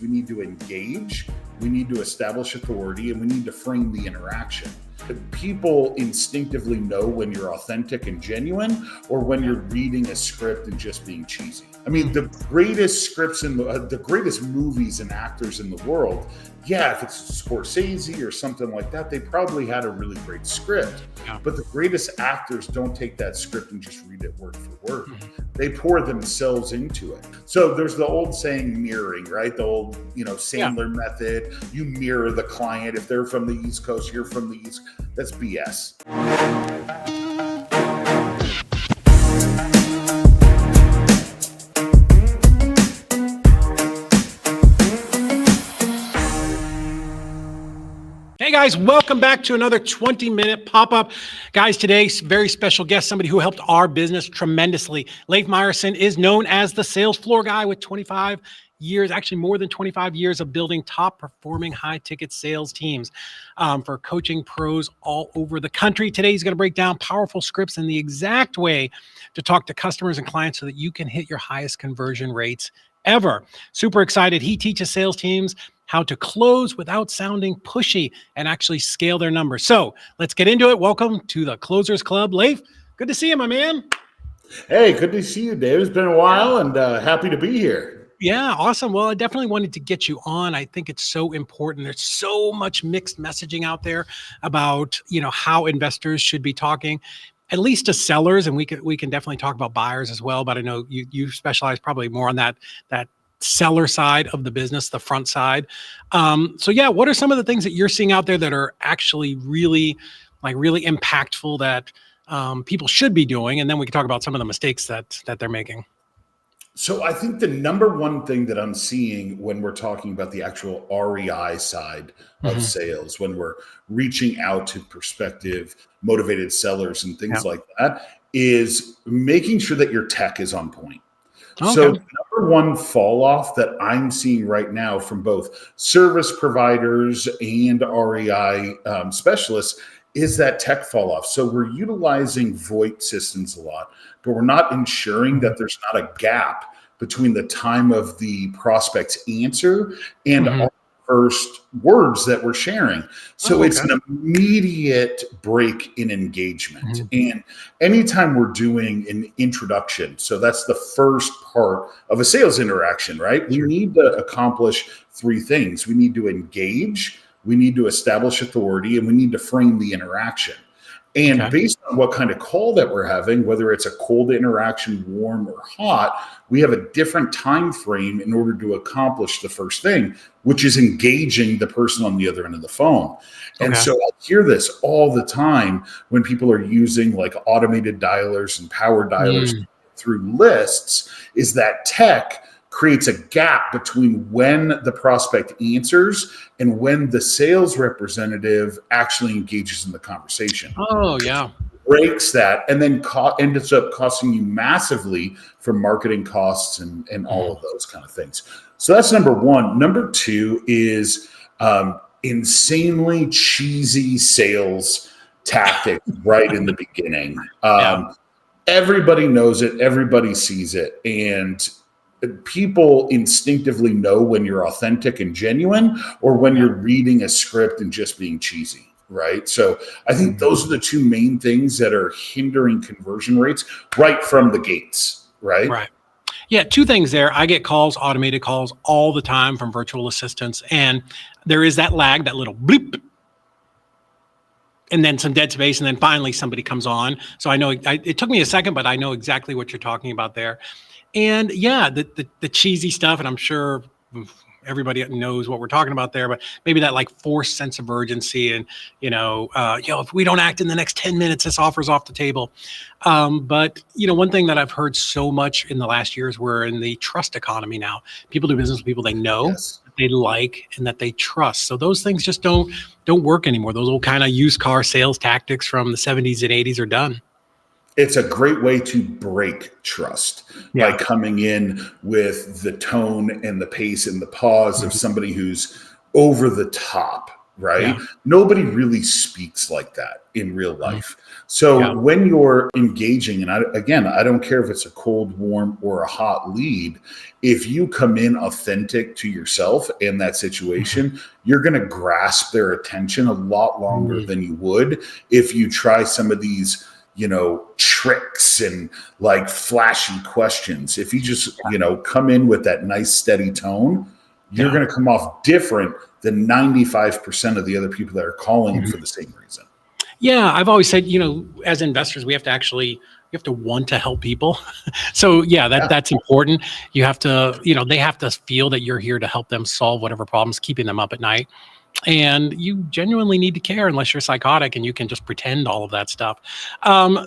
We need to engage, we need to establish authority, and we need to frame the interaction. People instinctively know when you're authentic and genuine or when you're reading a script and just being cheesy. I mean, the greatest scripts in the greatest movies and actors in the world, if it's Scorsese or something like that, they probably had a really great script. Yeah. But the greatest actors don't take that script and just read it word for word. They pour themselves into it. So there's the old saying, mirroring, right? The old, Sandler method. You mirror the client. If they're from the East Coast, you're from the East. That's BS. Hey guys, welcome back to another 20-minute pop-up. Guys, today's very special guest, somebody who helped our business tremendously. Leif Meyerson is known as the sales floor guy with 25 years, actually more than 25 years of building top-performing high-ticket sales teams for coaching pros all over the country. Today, he's going to break down powerful scripts in the exact way to talk to customers and clients so that you can hit your highest conversion rates ever. Super excited. He teaches sales teams how to close without sounding pushy and actually scale their numbers. So let's get into it. Welcome to the Closers Club. Leif, good to see you, my man. Hey, good to see you, Dave. It's been a while and happy to be here. Yeah, awesome. Well, I definitely wanted to get you on. I think it's so important. There's so much mixed messaging out there about, how investors should be talking, at least to sellers. And we can definitely talk about buyers as well. But I know you specialize probably more on that seller side of the business, the front side. What are some of the things that you're seeing out there that are actually really impactful that people should be doing? And then we can talk about some of the mistakes that they're making. So I think the number one thing that I'm seeing when we're talking about the actual REI side of sales, when we're reaching out to prospective motivated sellers and things like that, is making sure that your tech is on point. Okay. So the number one fall off that I'm seeing right now from both service providers and REI specialists is that tech fall off. So we're utilizing VoIP systems a lot, but we're not ensuring that there's not a gap between the time of the prospect's answer and our first words that we're sharing. So it's an immediate break in engagement. And anytime we're doing an introduction, so that's the first part of a sales interaction, right? We need to accomplish three things. We need to engage, we need to establish authority, and we need to frame the interaction. And based on what kind of call that we're having, whether it's a cold interaction, warm or hot, we have a different time frame in order to accomplish the first thing, which is engaging the person on the other end of the phone. And so I hear this all the time when people are using like automated dialers and power dialers through lists, is that tech creates a gap between when the prospect answers and when the sales representative actually engages in the conversation. Oh, yeah. Breaks that and then ends up costing you massively for marketing costs and all of those kind of things. So that's number one. Number two is insanely cheesy sales tactic right in the beginning. Everybody knows it. Everybody sees it. And people instinctively know when you're authentic and genuine or when you're reading a script and just being cheesy, right? So I think those are the two main things that are hindering conversion rates right from the gates, right? Right. Yeah, two things there. I get calls, automated calls all the time from virtual assistants, and there is that lag, that little bleep, and then some dead space, and then finally somebody comes on. So I know it took me a second, but I know exactly what you're talking about there. And the cheesy stuff, and I'm sure everybody knows what we're talking about there, but maybe that like forced sense of urgency and, if we don't act in the next 10 minutes, this offer's off the table. But one thing that I've heard so much in the last year is we're in the trust economy now. People do business with people they know, that they like, and that they trust. So those things just don't work anymore. Those old kind of used car sales tactics from the 70s and 80s are done. It's a great way to break trust by coming in with the tone and the pace and the pause of somebody who's over the top right? Yeah. Nobody really speaks like that in real life. So Yeah. when you're engaging, and I don't care if it's a cold, warm, or a hot lead, if you come in authentic to yourself in that situation, you're going to grasp their attention a lot longer than you would if you try some of these, tricks and like flashy questions. If you just, come in with that nice steady tone, you're going to come off different than 95% of the other people that are calling for the same reason. Yeah, I've always said, as investors, we have to want to help people. So yeah, that's important. You have to, they have to feel that you're here to help them solve whatever problems keeping them up at night. And you genuinely need to care, unless you're psychotic and you can just pretend all of that stuff.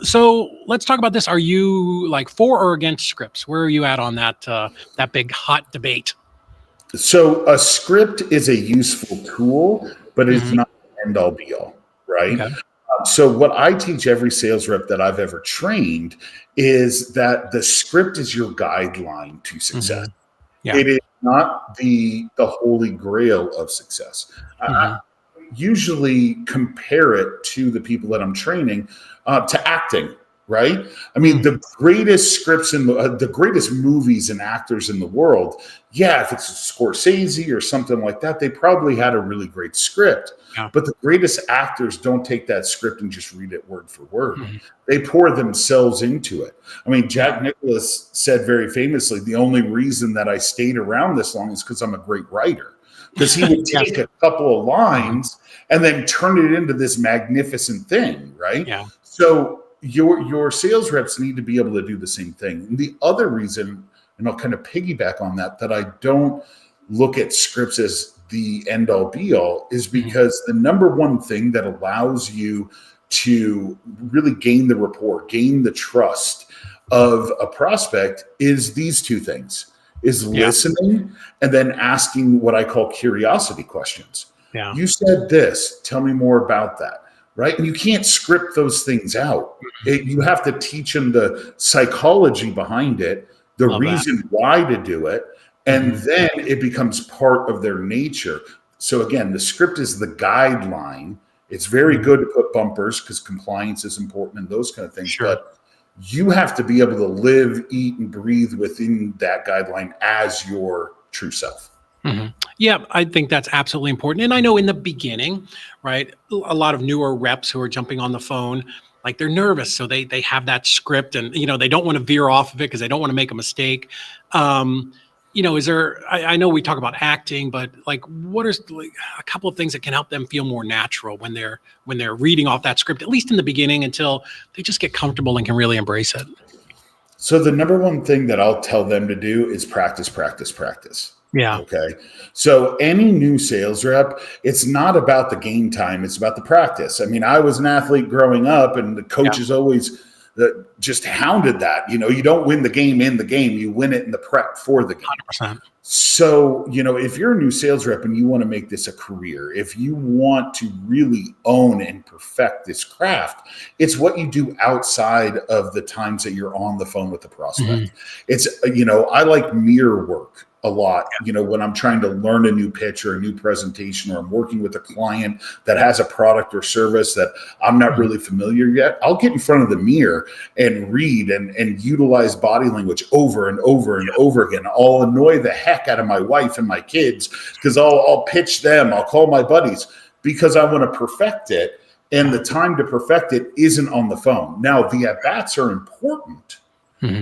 So let's talk about this. Are you like for or against scripts? Where are you at on that that big hot debate? So a script is a useful tool, but it's not the end all be all, right? Okay. So what I teach every sales rep that I've ever trained is that the script is your guideline to success. Yeah. It is not the holy grail of success. I usually compare it to the people that I'm training to acting, right? I mean, the greatest scripts in the greatest movies and actors in the world, if it's Scorsese or something like that, they probably had a really great script. Yeah. But the greatest actors don't take that script and just read it word for word. They pour themselves into it. I mean, Jack Nicklaus said very famously, the only reason that I stayed around this long is because I'm a great writer. Because he would take a couple of lines and then turn it into this magnificent thing, right? Yeah. So your sales reps need to be able to do the same thing. And the other reason, and I'll kind of piggyback on that I don't look at scripts as the end all be all, is because the number one thing that allows you to really gain the rapport, gain the trust of a prospect is these two things, is listening and then asking what I call curiosity questions. Yeah. You said this, tell me more about that. Right. And you can't script those things out. You have to teach them the psychology behind it, the reason why to do it. And then it becomes part of their nature. So again, the script is the guideline. It's very good to put bumpers because compliance is important and those kind of things. Sure. But you have to be able to live, eat, and breathe within that guideline as your true self. Yeah, I think that's absolutely important. And I know in the beginning, right, a lot of newer reps who are jumping on the phone, like they're nervous. So they have that script and, they don't want to veer off of it because they don't want to make a mistake. Is there, I know we talk about acting, but like, what are like a couple of things that can help them feel more natural when they're reading off that script, at least in the beginning, until they just get comfortable and can really embrace it? So the number one thing that I'll tell them to do is practice, practice, practice. Yeah. Okay. So any new sales rep, it's not about the game time. It's about the practice. I mean, I was an athlete growing up and the coaches always just hounded that. You don't win the game in the game. You win it in the prep for the game. 100%. So, if you're a new sales rep and you want to make this a career, if you want to really own and perfect this craft, it's what you do outside of the times that you're on the phone with the prospect. It's, I like mirror work a lot, when I'm trying to learn a new pitch or a new presentation, or I'm working with a client that has a product or service that I'm not really familiar yet. I'll get in front of the mirror and read and utilize body language over and over and over again. I'll annoy the heck out of my wife and my kids because I'll pitch them. I'll call my buddies because I want to perfect it. And the time to perfect it isn't on the phone. Now, the at-bats are important,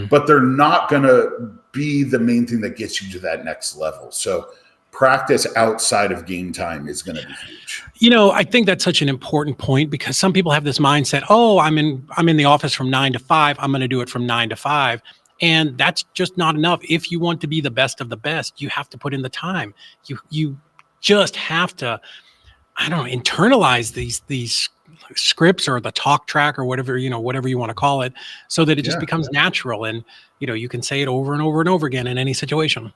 but they're not going to be the main thing that gets you to that next level. So practice outside of game time is going to be huge. I think that's such an important point because some people have this mindset, oh, I'm in the office from 9 to 5. I'm going to do it from 9 to 5. And that's just not enough. If you want to be the best of the best, you have to put in the time. You just have to, internalize these scripts or the talk track or whatever you want to call it, so that it just becomes natural and you can say it over and over and over again in any situation.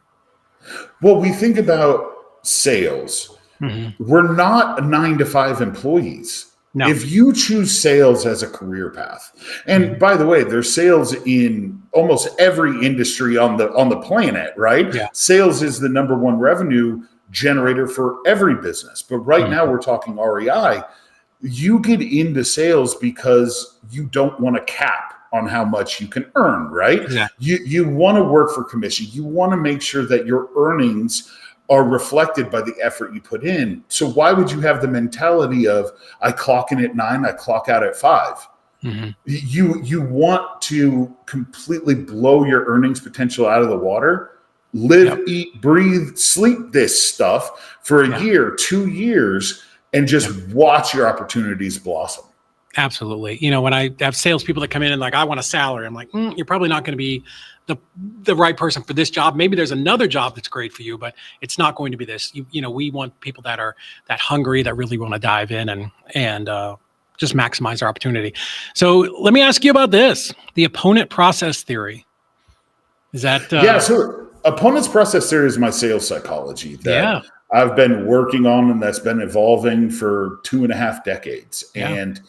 Well, we think about sales. We're not 9 to 5 employees. No. If you choose sales as a career path, and by the way, there's sales in almost every industry on the planet, right? Yeah. Sales is the number one revenue generator for every business. But right now we're talking REI. You get into sales because you don't want to cap on how much you can earn, right? Exactly. You want to work for commission. You want to make sure that your earnings are reflected by the effort you put in. So why would you have the mentality of I clock in at 9, I clock out at 5? You want to completely blow your earnings potential out of the water, live, eat, breathe, sleep this stuff for a year, 2 years, and just watch your opportunities blossom. Absolutely. You know, when I have salespeople that come in and like, I want a salary, I'm like, you're probably not going to be the right person for this job. Maybe there's another job that's great for you, but it's not going to be this. You know, we want people that are that hungry, that really want to dive in and just maximize our opportunity. So let me ask you about this: the opponent process theory. Is that so opponent's process theory is my sales psychology that I've been working on, and that's been evolving for 2.5 decades. And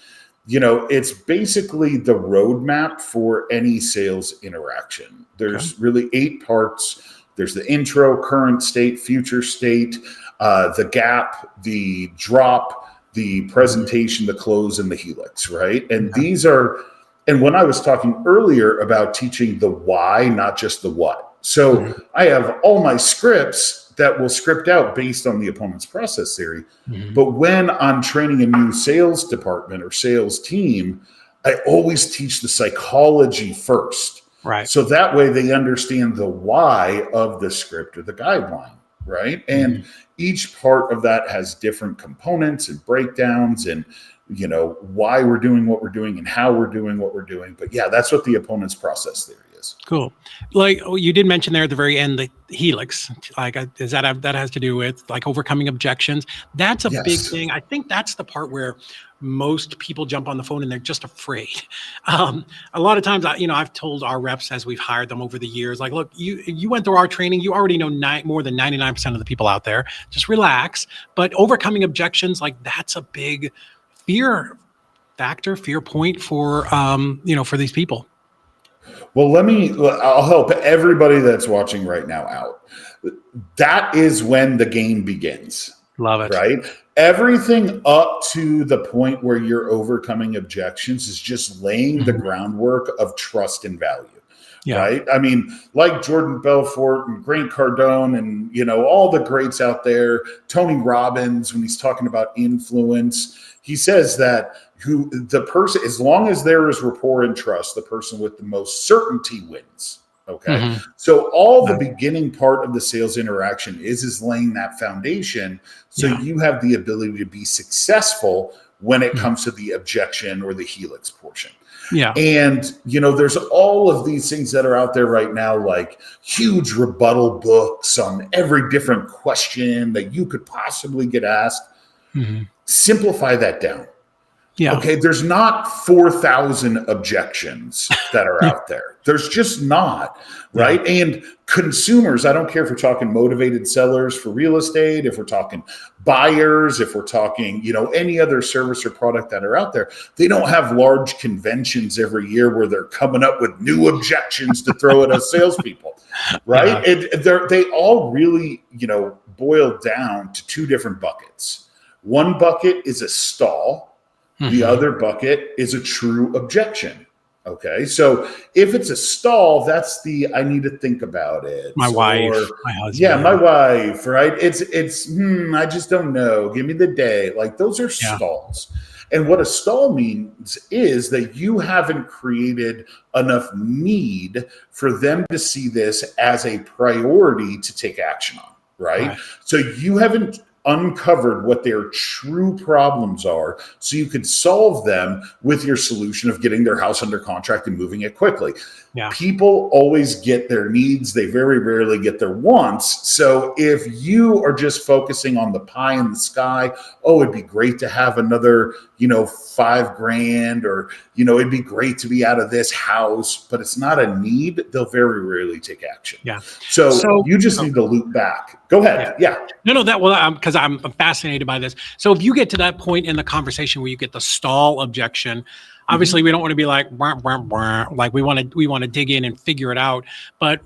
you know, it's basically the roadmap for any sales interaction. There's really 8 parts. There's the intro, current state, future state, the gap, the drop, the presentation, the close, and the helix, right? And these are, and when I was talking earlier about teaching the why, not just the what. So I have all my scripts that will script out based on the opponent's process theory. But when I'm training a new sales department or sales team, I always teach the psychology first. Right. So that way they understand the why of the script or the guideline, right? And each part of that has different components and breakdowns and, you know, why we're doing what we're doing and how we're doing what we're doing. But yeah, that's what the opponent's process theory is. Cool. Like you did mention there at the very end, the helix, like is that has to do with like overcoming objections. That's a big thing. I think that's the part where most people jump on the phone and they're just afraid. A lot of times, I've told our reps as we've hired them over the years, like, look, you went through our training, you already know more than 99% of the people out there. Just relax. But overcoming objections, like that's a big fear factor, fear point for for these people. Well, I'll help everybody that's watching right now out. That is when the game begins. Love it. Right? Everything up to the point where you're overcoming objections is just laying the groundwork of trust and value. Right? I mean, like Jordan Belfort and Grant Cardone and, all the greats out there, Tony Robbins, when he's talking about influence, he says that the person, as long as there is rapport and trust, the person with the most certainty wins. Okay. So all the beginning part of the sales interaction is laying that foundation. So you have the ability to be successful when it comes to the objection or the helix portion. Yeah. And, there's all of these things that are out there right now, like huge rebuttal books on every different question that you could possibly get asked. Simplify that down. Yeah. Okay. There's not 4,000 objections that are out there. There's just not. Right. And consumers, I don't care if we're talking motivated sellers for real estate, if we're talking buyers, if we're talking, any other service or product that are out there, they don't have large conventions every year where they're coming up with new objections to throw at us salespeople. Right. They all really, boil down to 2 different buckets. One bucket is a stall. The other bucket is a true objection. Okay. So if it's a stall, that's I need to think about it. My wife, my husband. Yeah, my wife, right? It's I just don't know. Give me the day. Like those are stalls. And what a stall means is that you haven't created enough need for them to see this as a priority to take action on, right? So you haven't uncovered what their true problems are so you could solve them with your solution of getting their house under contract and moving it quickly. People always get their needs. They very rarely get their wants. So if you are just focusing on the pie in the sky, it'd be great to have another, $5,000 or, it'd be great to be out of this house, but it's not a need. They'll very rarely take action. So you just need to loop back. Go ahead. Because I'm fascinated by this. So if you get to that point in the conversation where you get the stall objection, obviously we don't want to be like, wah, wah, wah. Like we want to dig in and figure it out. But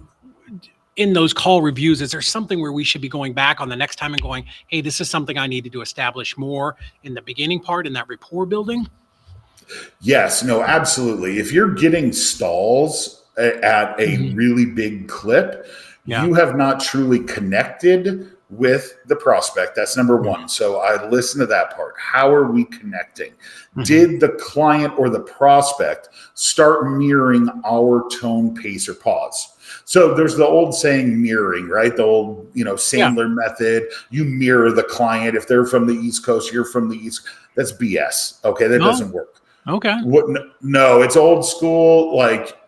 in those call reviews, is there something where we should be going back on the next time and going, hey, this is something I needed to establish more in the beginning part in that rapport building? Yes, no, absolutely. If you're getting stalls at a really big clip, you have not truly connected with the prospect. That's number one. So I listen to that part. How are we connecting? Did the client or the prospect start mirroring our tone, pace, or pause? So there's the old saying mirroring, right? The old, Sandler method. You mirror the client. If they're from the East Coast, you're from the East. That's BS. Okay, that doesn't work. Okay. No, it's old school. Like,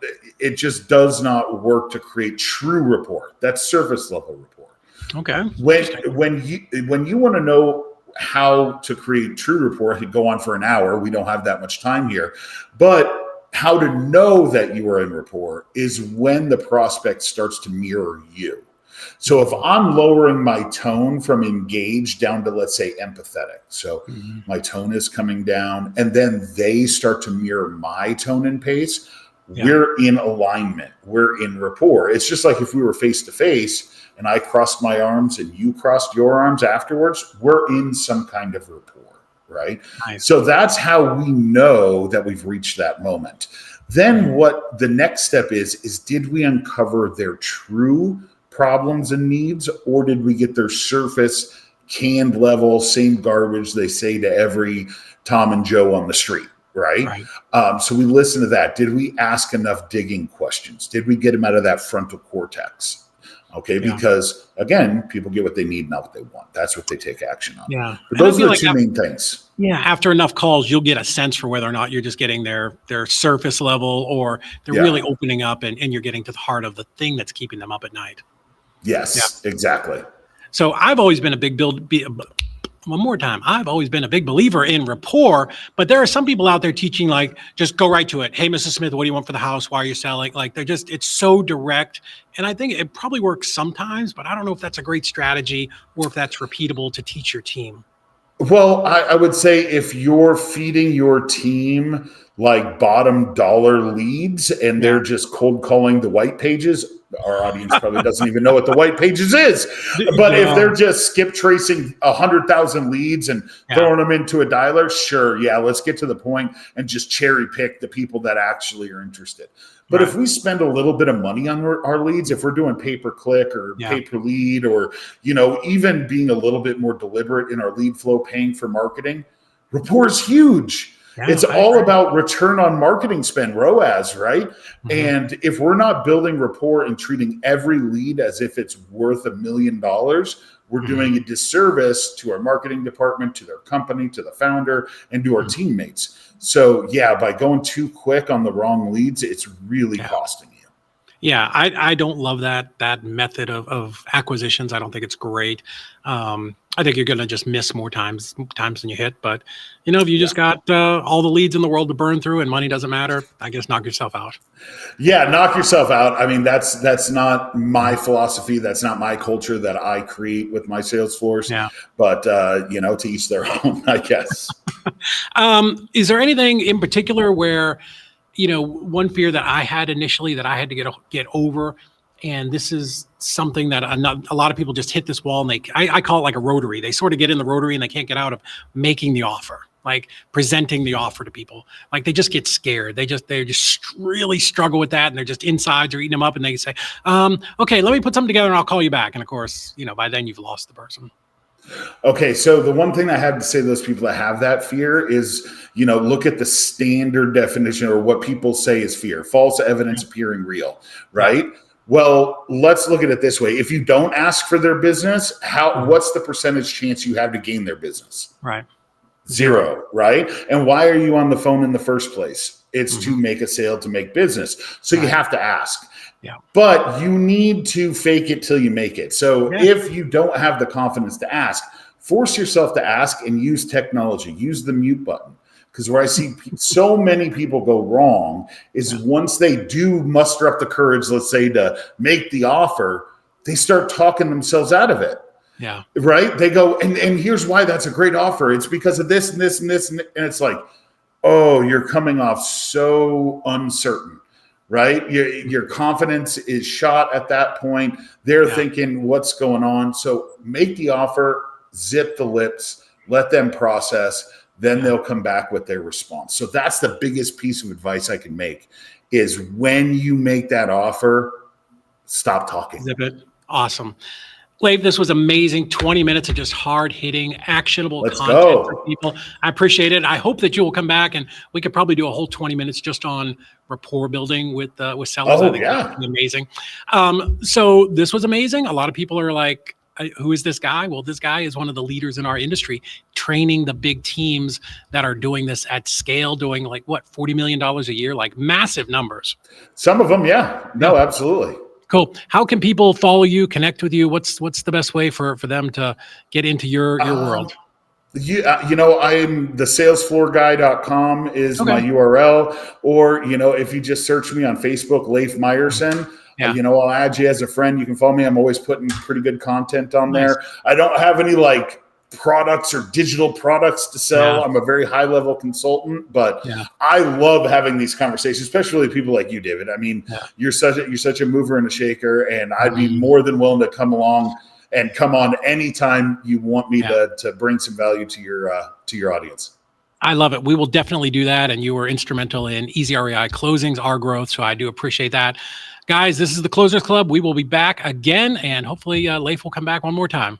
it just does not work to create true rapport. That's surface level rapport. Okay. When you want to know how to create true rapport, it could go on for an hour. We don't have that much time here. But how to know that you are in rapport is when the prospect starts to mirror you. So if I'm lowering my tone from engaged down to, let's say, empathetic, so my tone is coming down, and then they start to mirror my tone and pace, we're in alignment. We're in rapport. It's just like if we were face to face and I crossed my arms and you crossed your arms afterwards, we're in some kind of rapport, right? Nice. So that's how we know that we've reached that moment. Then what the next step is did we uncover their true problems and needs, or did we get their surface, canned level, same garbage they say to every Tom and Joe on the street, right? So we listen to that. Did we ask enough digging questions? Did we get them out of that frontal cortex? Okay, because again, people get what they need, not what they want. That's what they take action on. Yeah, but those are the two main things. Yeah, after enough calls, you'll get a sense for whether or not you're just getting their surface level, or they're really opening up and you're getting to the heart of the thing that's keeping them up at night. Yes, exactly. So I've always been I've always been a big believer in rapport, but there are some people out there teaching, like, just go right to it. Hey, Mrs. Smith, what do you want for the house? Why are you selling? Like, it's so direct. And I think it probably works sometimes, but I don't know if that's a great strategy or if that's repeatable to teach your team. Well, I would say if you're feeding your team like bottom dollar leads and they're just cold calling the white pages, our audience probably doesn't even know what the white pages is. But if they're just skip tracing 100,000 leads and throwing them into a dialer, sure, let's get to the point and just cherry pick the people that actually are interested. But if we spend a little bit of money on our leads, if we're doing pay-per-click or pay-per-lead, or, even being a little bit more deliberate in our lead flow, paying for marketing, rapport is huge. It's all about return on marketing spend, ROAS, right? And if we're not building rapport and treating every lead as if it's worth $1 million, we're doing a disservice to our marketing department, to their company, to the founder, and to our teammates. So by going too quick on the wrong leads, it's really costing you. Yeah, I don't love that method of acquisitions. I don't think it's great. I think you're going to just miss more times than you hit. But, if you just got all the leads in the world to burn through and money doesn't matter, I guess knock yourself out. Yeah, knock yourself out. I mean, that's not my philosophy. That's not my culture that I create with my sales force. Yeah. But, to each their own, I guess. Is there anything in particular where, one fear that I had initially that I had to get over, and this is something that a lot of people just hit this wall, and I call it like a rotary. They sort of get in the rotary and they can't get out of making the offer, like presenting the offer to people. Like, they just get scared. They just really struggle with that, and they're just insides are eating them up, and they say, okay, let me put something together and I'll call you back. And of course, by then you've lost the person. Okay, so the one thing I have to say to those people that have that fear is, look at the standard definition, or what people say is fear: false evidence appearing real, right? Well, let's look at it this way. If you don't ask for their business, what's the percentage chance you have to gain their business? Right. 0, right? And why are you on the phone in the first place? It's to make a sale, to make business. So you have to ask. Yeah. But you need to fake it till you make it. So if you don't have the confidence to ask, force yourself to ask and use technology. Use the mute button. Because where I see so many people go wrong is once they do muster up the courage, let's say, to make the offer, they start talking themselves out of it. Yeah. Right? They go, and here's why that's a great offer. It's because of this and this and this. And it's like, oh, you're coming off so uncertain. right? Your confidence is shot at that point. They're thinking, what's going on? So make the offer, zip the lips, let them process, then they'll come back with their response. So that's the biggest piece of advice I can make is when you make that offer, stop talking. Zip it. Awesome. Leif, this was amazing. 20 minutes of just hard-hitting, actionable content for people. I appreciate it. I hope that you will come back, and we could probably do a whole 20 minutes just on rapport building with sellers. I think that would be amazing. So this was amazing. A lot of people are like, who is this guy? Well, this guy is one of the leaders in our industry, training the big teams that are doing this at scale, doing like, what, $40 million a year, like massive numbers. Some of them, yeah. No, absolutely. Cool. How can people follow you, connect with you? What's the best way for them to get into your world? I'm the salesfloorguy.com is my URL. Or, if you just search me on Facebook, Leif Meyerson, I'll add you as a friend. You can follow me. I'm always putting pretty good content on there. I don't have any products or digital products to sell. I'm a very high level consultant, but I love having these conversations, especially with people like you, David. I mean, you're such a mover and a shaker, and I'd be more than willing to come along and come on anytime you want me to bring some value to your audience. I love it. We will definitely do that. And you were instrumental in Easy REI closings, our growth. So I do appreciate that. Guys, this is the Closers Club. We will be back again, and hopefully Leif will come back one more time.